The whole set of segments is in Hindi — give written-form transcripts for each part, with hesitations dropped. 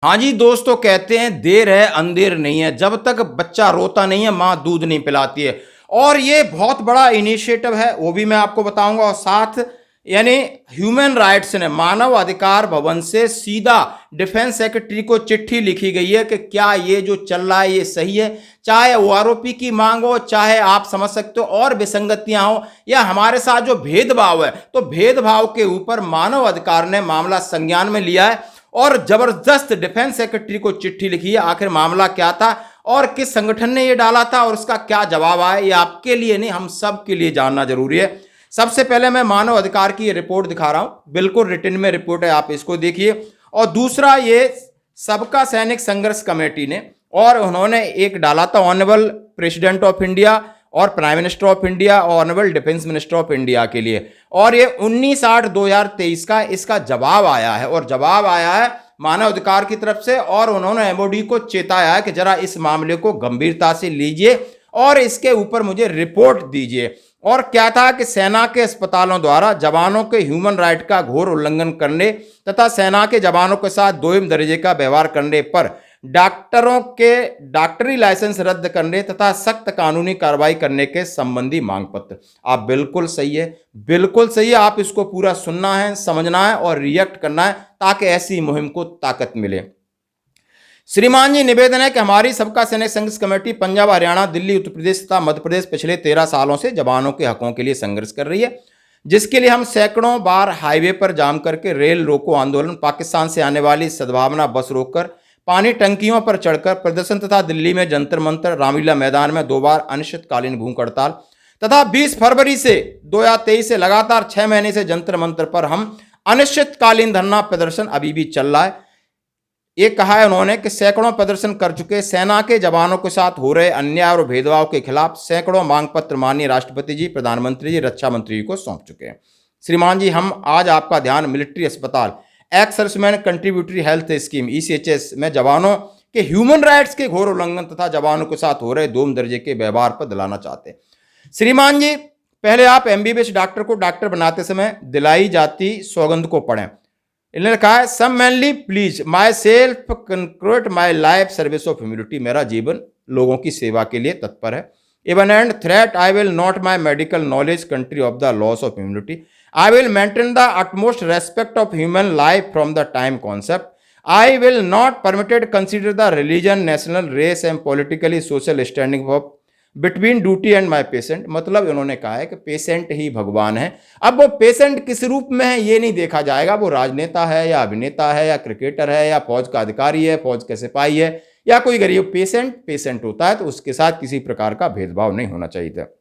हाँ जी दोस्तों, कहते हैं देर है अंधेर नहीं है। जब तक बच्चा रोता नहीं है माँ दूध नहीं पिलाती है। और ये बहुत बड़ा इनिशिएटिव है, वो भी मैं आपको बताऊंगा। और साथ यानी ह्यूमन राइट्स ने मानव अधिकार भवन से सीधा डिफेंस सेक्रेटरी को चिट्ठी लिखी गई है कि क्या ये जो चल रहा है ये सही है। चाहे ओआरओपी की मांग हो, चाहे आप समझ सकते हो और विसंगतियां हो, या हमारे साथ जो भेदभाव है, तो भेदभाव के ऊपर मानव अधिकार ने मामला संज्ञान में लिया है और जबरदस्त डिफेंस सेक्रेटरी को चिट्ठी लिखी है। आखिर मामला क्या था और किस संगठन ने यह डाला था और उसका क्या जवाब आया, ये आपके लिए नहीं, हम सब के लिए जानना जरूरी है। सबसे पहले मैं मानव अधिकार की रिपोर्ट दिखा रहा हूं, बिल्कुल रिटन में रिपोर्ट है, आप इसको देखिए। और दूसरा, ये सबका सैनिक संघर्ष कमेटी ने, और उन्होंने एक डाला था ऑनरेबल प्रेसिडेंट ऑफ इंडिया और प्राइम मिनिस्टर ऑफ इंडिया और honourable defence minister of India के लिए। और ये 19/8/2023 का इसका जवाब आया है, और जवाब आया है मानव अधिकार की तरफ से। और उन्होंने एमओडी को चेताया है कि जरा इस मामले को गंभीरता से लीजिए और इसके ऊपर मुझे रिपोर्ट दीजिए। और क्या था कि सेना के अस्पतालों द्वारा जवानों के ह्यूमन राइट का घोर उल्लंघन करने तथा सेना के जवानों के साथ दोयम दर्जे का व्यवहार करने पर डॉक्टरों के डॉक्टरी लाइसेंस रद्द करने तथा सख्त कानूनी कार्रवाई करने के संबंधी मांग पत्र। आप बिल्कुल सही है, बिल्कुल सही है, आप इसको पूरा सुनना है, समझना है और रिएक्ट करना है ताकि ऐसी मुहिम को ताकत मिले। श्रीमान जी, निवेदन है कि हमारी सबका सैनिक संघर्ष कमेटी पंजाब, हरियाणा, दिल्ली, उत्तर प्रदेश तथा मध्य प्रदेश पिछले 13 सालों से जवानों के हकों के लिए संघर्ष कर रही है, जिसके लिए हम सैकड़ों बार हाईवे पर जाम करके, रेल रोको आंदोलन, पाकिस्तान से आने वाली सद्भावना बस रोककर, पानी टंकियों पर चढ़कर प्रदर्शन तथा दिल्ली में जंतर मंतर, रामलीला मैदान में 2 बार अनिश्चितकालीन भूख हड़ताल तथा 20 फरवरी से 2023 से लगातार 6 महीने से जंतर मंतर पर हम अनिश्चितकालीन धरना प्रदर्शन अभी भी चल रहा है। ये कहा है उन्होंने कि सैकड़ों प्रदर्शन कर चुके सेना के जवानों के साथ हो रहे अन्याय और भेदभाव के खिलाफ सैकड़ों मांग पत्र माननीय राष्ट्रपति जी, प्रधानमंत्री जी, रक्षा मंत्री जी को सौंप चुके हैं। श्रीमान जी, हम आज आपका ध्यान मिलिट्री अस्पताल ex serviceman contributory health scheme ECHS में जवानों के ह्यूमन राइट्स के घोर उल्लंघन तथा जवानों के साथ हो रहे दोम दर्जे के व्यवहार पर दिलाना चाहते हैं। श्रीमान जी, पहले आप MBBS डॉक्टर को डॉक्टर बनाते समय दिलाई जाती सौगंध को पढ़ें। इन्होंने कहा है, solemnly pledge myself consecrate my life service of humility. मेरा जीवन लोगों की सेवा के लिए तत्पर है। Even and threat I will not my medical knowledge country of the laws of humility. I will maintain the utmost respect of human life from the time concept. I will not permitted consider the religion, national, race and politically social standing of between duty and my patient. मतलब इन्होंने कहा है कि पेशेंट ही भगवान है। अब वो पेशेंट किस रूप में है ये नहीं देखा जाएगा, वो राजनेता है या अभिनेता है या क्रिकेटर है या फौज का अधिकारी है, फौज का सिपाही है या कोई गरीब। पेशेंट पेशेंट होता है, तो उसके साथ किसी प्रकार का भेदभाव नहीं होना चाहिए था।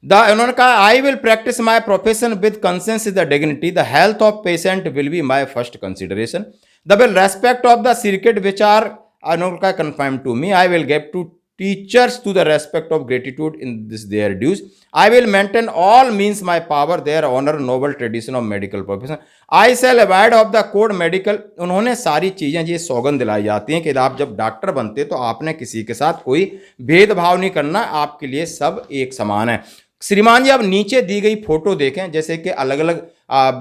उन्होंने कहा, I will practise my profession with conscience the dignity, the health of patient will be my first consideration, the will respect of the secret which are confided to me, I will give to teachers to the respect of gratitude in this their dues, I will maintain all means my power their honor noble tradition of medical profession, I shall abide of the code medical। उन्होंने सारी चीजें ये सौगंध दिलाई जाती हैं कि आप जब डॉक्टर बनते तो आपने किसी के साथ कोई भेदभाव नहीं करना, आपके लिए सब एक समान है। श्रीमान जी, अब नीचे दी गई फोटो देखें, जैसे कि अलग अलग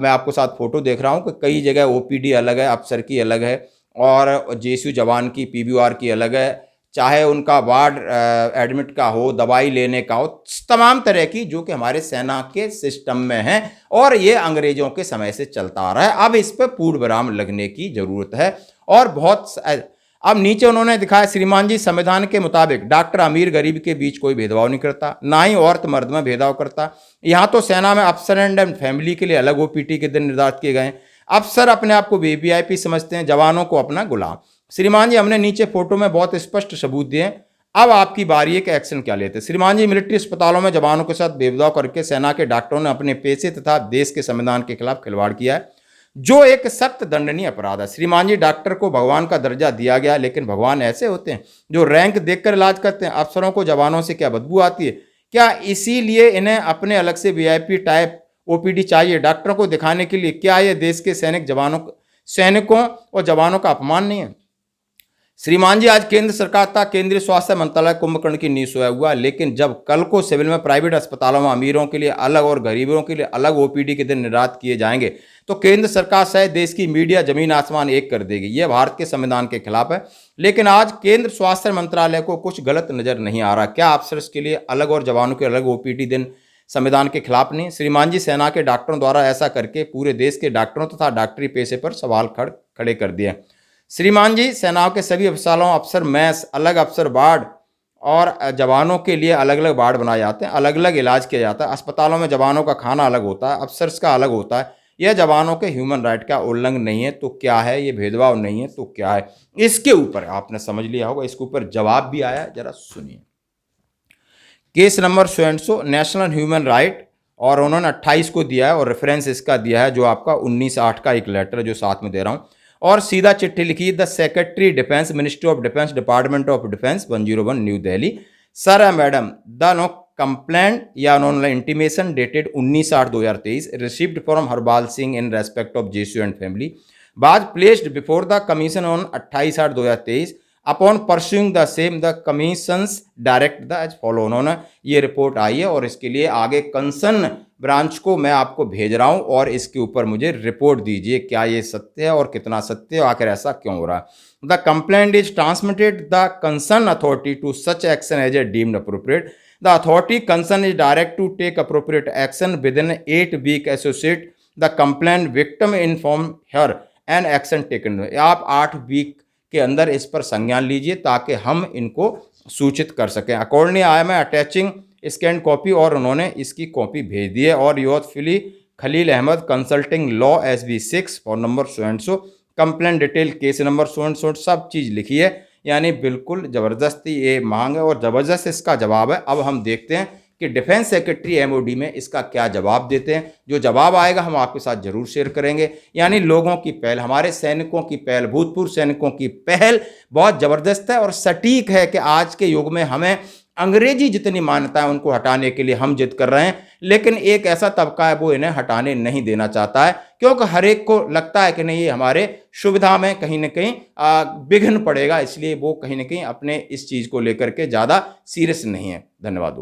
मैं आपको साथ फोटो देख रहा हूं कि कई जगह OPD अलग है, अफसर की अलग है, और JSU जवान की PBR की अलग है, चाहे उनका वार्ड एडमिट का हो, दवाई लेने का हो, तमाम तरह की जो कि हमारे सेना के सिस्टम में है और ये अंग्रेजों के समय से चलता आ रहा है। अब इस पर पूर्ण विराम लगने की जरूरत है। और बहुत अब नीचे उन्होंने दिखाया, श्रीमान जी, संविधान के मुताबिक डॉक्टर अमीर गरीब के बीच कोई भेदभाव नहीं करता, ना ही औरत मर्द में भेदभाव करता। यहाँ तो सेना में अफसर एंड फैमिली के लिए अलग OPT के दिन निर्धारित किए गए। अफसर अपने आप को VIP समझते हैं, जवानों को अपना गुलाम। श्रीमान जी, हमने नीचे फोटो में बहुत स्पष्ट सबूत दिए। अब आपकी बारी है कि एक्शन क्या लेते। श्रीमान जी, मिलिट्री अस्पतालों में जवानों के साथ भेदभाव करके सेना के डॉक्टरों ने अपने पेशे तथा देश के संविधान के खिलाफ खिलवाड़ किया है, जो एक सख्त दंडनीय अपराध है। श्रीमान जी, डॉक्टर को भगवान का दर्जा दिया गया, लेकिन भगवान ऐसे होते हैं जो रैंक देखकर इलाज करते हैं। अफसरों को जवानों से क्या बदबू आती है? क्या इसीलिए इन्हें अपने अलग से VIP टाइप OPD चाहिए डॉक्टरों को दिखाने के लिए? क्या ये देश के सैनिकों और जवानों का अपमान नहीं है? श्रीमान जी, आज केंद्र सरकार तथा केंद्रीय स्वास्थ्य मंत्रालय कुंभकर्ण की नींव सोया हुआ, लेकिन जब कल को सिविल में प्राइवेट अस्पतालों में अमीरों के लिए अलग और गरीबों के लिए अलग ओपीडी के दिन निर्धारित किए जाएंगे तो केंद्र सरकार सहित देश की मीडिया जमीन आसमान एक कर देगी। यह भारत के संविधान के खिलाफ है। लेकिन आज केंद्र स्वास्थ्य मंत्रालय को कुछ गलत नजर नहीं आ रहा। क्या अफसर्स के लिए अलग और जवानों के अलग ओपीडी दिन संविधान के खिलाफ नहीं? श्रीमान जी, सेना के डॉक्टरों द्वारा ऐसा करके पूरे देश के डॉक्टरों तथा डॉक्टरी पेशे पर सवाल खड़े कर दिए। श्रीमान जी, सेनाओं के सभी अस्पतालों अफसर मैस, अलग अफसर वार्ड और जवानों के लिए अलग अलग वार्ड बनाए जाते हैं, अलग अलग इलाज किया जाता है। अस्पतालों में जवानों का खाना अलग होता है, अफसर्स का अलग होता है। यह जवानों के ह्यूमन राइट का उल्लंघन नहीं है तो क्या है? ये भेदभाव नहीं है तो क्या है? इसके ऊपर आपने समझ लिया होगा, इसके ऊपर जवाब भी आया है, जरा सुनिए। Case number so and so, national human right, और उन्होंने 28 को दिया है और रेफरेंस इसका दिया है जो आपका 19/8 का एक लेटर जो साथ में दे रहा हूं, और सीधा चिट्ठी लिखी, the secretary defence, ministry of defence, department of defence, 101 New Delhi. Sir madam, the no complaint या non intimation dated 19/8/2023 received from Harbal Singh in respect of जेसू and family was placed before the commission on 28/8/2023। Upon perusing the same the commissions direct the as follow. उन्होंने ये रिपोर्ट आई है और इसके लिए आगे कंसर्न ब्रांच को मैं आपको भेज रहा हूं और इसके ऊपर मुझे रिपोर्ट दीजिए, क्या ये सत्य है और कितना सत्य है, आखिर ऐसा क्यों हो रहा है। The complaint is transmitted the concern authority to such action as a deemed appropriate. The authority concern is direct to take appropriate action with in 8 week associate the complaint victim inform her and action taken. आप 8 वीक के अंदर इस पर संज्ञान लीजिए ताकि हम इनको सूचित कर सकें। Accordingly I am attaching scan copy, और उन्होंने इसकी कॉपी भेज दी है। और Yusufali Khalil Ahmad consulting law SB6 phone number so and so, complaint detail case number so and so, सब चीज़ लिखी है। यानी बिल्कुल ज़बरदस्ती ये मांग है और ज़बरदस्त इसका जवाब है। अब हम देखते हैं कि डिफेंस सेक्रेटरी MOD में इसका क्या जवाब देते हैं। जो जवाब आएगा हम आपके साथ जरूर शेयर करेंगे। यानी लोगों की पहल, हमारे सैनिकों की पहल, भूतपूर्व सैनिकों की पहल बहुत ज़बरदस्त है और सटीक है कि आज के युग में हमें अंग्रेजी जितनी मान्यता है उनको हटाने के लिए हम जिद कर रहे हैं, लेकिन एक ऐसा तबका है वो इन्हें हटाने नहीं देना चाहता है, क्योंकि हर एक को लगता है कि नहीं ये हमारे सुविधा में कहीं ना कहीं विघ्न पड़ेगा, इसलिए वो कहीं ना कहीं अपने इस चीज़ को लेकर के ज़्यादा सीरियस नहीं है। धन्यवाद।